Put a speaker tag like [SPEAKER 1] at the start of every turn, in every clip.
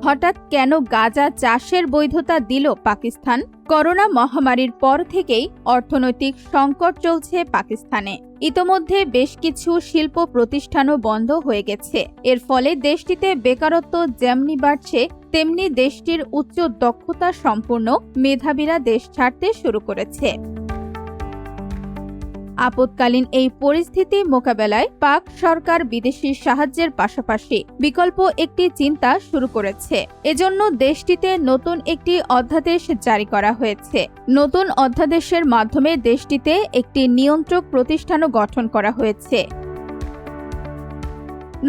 [SPEAKER 1] হঠাৎ কেন গাঁজা চাষের বৈধতা দিল পাকিস্তান? করোনা মহামারীর পর থেকেই অর্থনৈতিক সংকট চলছে পাকিস্তানে। ইতোমধ্যে বেশ কিছু শিল্প প্রতিষ্ঠানও বন্ধ হয়ে গেছে। এর ফলে দেশটিতে বেকারত্ব যেমনি বাড়ছে, তেমনি দেশটির উচ্চ দক্ষতা সম্পন্ন মেধাবীরা দেশ ছাড়তে শুরু করেছে। আপৎকালীন এই পরিস্থিতি মোকাবেলায় পাক সরকার বিদেশি সাহায্যের পাশাপাশি বিকল্প একটি চিন্তা শুরু করেছে। এজন্য দেশটিতে নতুন একটি অধ্যাদেশ জারি করা হয়েছে। নতুন অধ্যাদেশের মাধ্যমে দেশটিতে একটি নিয়ন্ত্রক প্রতিষ্ঠানও গঠন করা হয়েছে।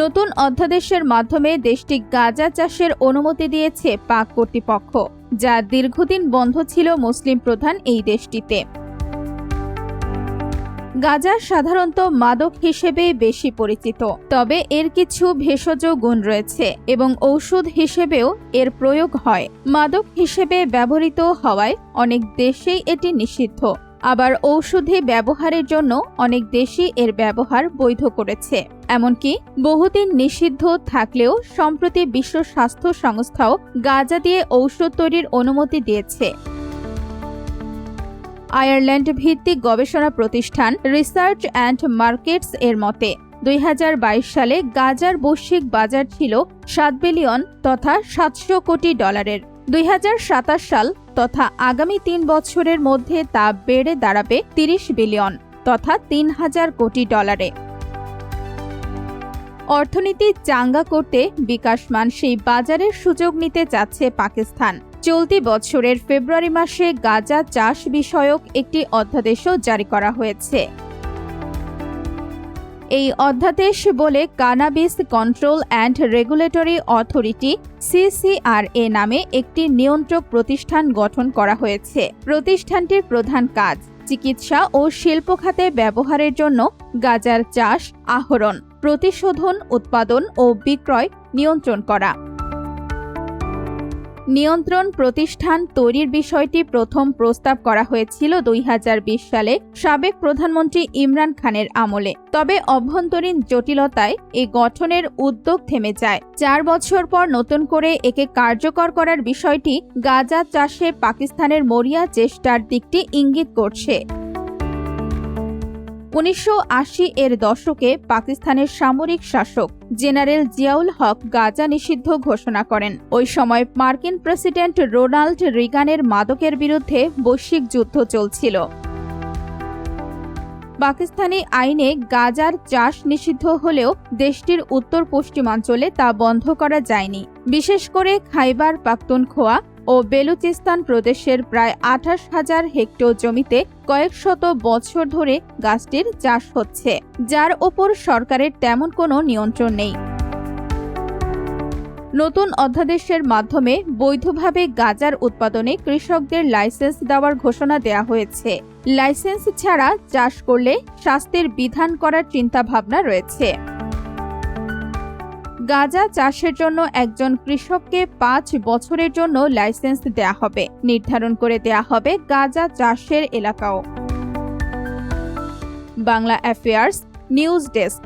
[SPEAKER 1] নতুন অধ্যাদেশের মাধ্যমে দেশটি গাঁজা চাষের অনুমতি দিয়েছে পাক কর্তৃপক্ষ, যা দীর্ঘদিন বন্ধ ছিল মুসলিম প্রধান এই দেশটিতে। গাঁজা সাধারণত মাদক হিসেবে বেশি পরিচিত, তবে এর কিছু ভেষজ গুণ রয়েছে এবং ঔষধ হিসেবেও এর প্রয়োগ হয়। মাদক হিসেবে ব্যবহৃত হওয়ায় অনেক দেশেই এটি নিষিদ্ধ, আবার ঔষধি ব্যবহারের জন্য অনেক দেশই এর ব্যবহার বৈধ করেছে। এমনকি বহুদিন নিষিদ্ধ থাকলেও সম্প্রতি বিশ্ব স্বাস্থ্য সংস্থাও গাঁজা দিয়ে ঔষধ তৈরির অনুমতি দিয়েছে। আয়ারল্যান্ড ভিত্তিক গবেষণা প্রতিষ্ঠান রিসার্চ অ্যান্ড মার্কেটস এর মতে 2022 সালে গাঁজার বৈশ্বিক বাজার ছিল 7 বিলিয়ন তথা $700 কোটি। 2027 সাল তথা আগামী 3 বছরের মধ্যে তা বেড়ে দাঁড়াবে 30 বিলিয়ন তথা $3000 কোটি। অর্থনীতি চাঙ্গা করতে বিকাশমান সেই বাজারের সুযোগ নিতে চাচ্ছে পাকিস্তান। চলতি বছরের ফেব্রুয়ারি মাসে গাঁজা চাষ বিষয়ক একটি অধ্যাদেশও জারি করা হয়েছে। এই অধ্যাদেশ বলে কানাবিস control and regulatory authority CCRA নামে একটি নিয়ন্ত্রক প্রতিষ্ঠান গঠন করা হয়েছে। প্রতিষ্ঠানটির প্রধান কাজ চিকিৎসা ও শিল্প খাতে ব্যবহারের জন্য গাঁজার চাষ, আহরণ, প্রতিশোধন, উৎপাদন ও বিক্রয় নিয়ন্ত্রণ করা। নিয়ন্ত্রণ প্রতিষ্ঠান তৈরির বিষয়টি প্রথম প্রস্তাব করা হয়েছিল 2020 সালে সাবেক প্রধানমন্ত্রী ইমরান খানের আমলে। তবে অভ্যন্তরীণ জটিলতায় এই গঠনের উদ্যোগ থেমে যায়। 4 বছর পর নতুন করে একে কার্যকর করার বিষয়টি গাঁজা চাষে পাকিস্তানের মরিয়া চেষ্টার দিকটি ইঙ্গিত করছে। 1980 এর দশকে পাকিস্তানের সামরিক শাসক জেনারেল জিয়াউল হক গাঁজা নিষিদ্ধ ঘোষণা করেন। ওই সময় মার্কিন প্রেসিডেন্ট রোনাল্ড রিগানের মাদকের বিরুদ্ধে বৈশ্বিক যুদ্ধ চলছিল। পাকিস্তানি আইনে গাঁজার চাষ নিষিদ্ধ হলেও দেশটির উত্তর পশ্চিমাঞ্চলে তা বন্ধ করা যায়নি। বিশেষ করে খাইবার পাখতুনখোয়া ও বেলুচিস্তান প্রদেশের প্রায় 28,000 হেক্টর জমিতে কয়েক শত বছর ধরে গাছটির চাষ হচ্ছে, যার ওপর সরকারের তেমন কোনো নিয়ন্ত্রণ নেই। নতুন অধ্যাদেশের মাধ্যমে বৈধভাবে গাঁজার উৎপাদনে কৃষকদের লাইসেন্স দেওয়ার ঘোষণা দেওয়া হয়েছে। লাইসেন্স ছাড়া চাষ করলে শাস্তির বিধান করার চিন্তাভাবনা রয়েছে। গাঁজা চাষের জন্য একজন কৃষককে 5 বছরের জন্য লাইসেন্স দেয়া হবে। নির্ধারণ করে দেয়া হবে গাঁজা চাষের এলাকাও। Bangla affairs news desk.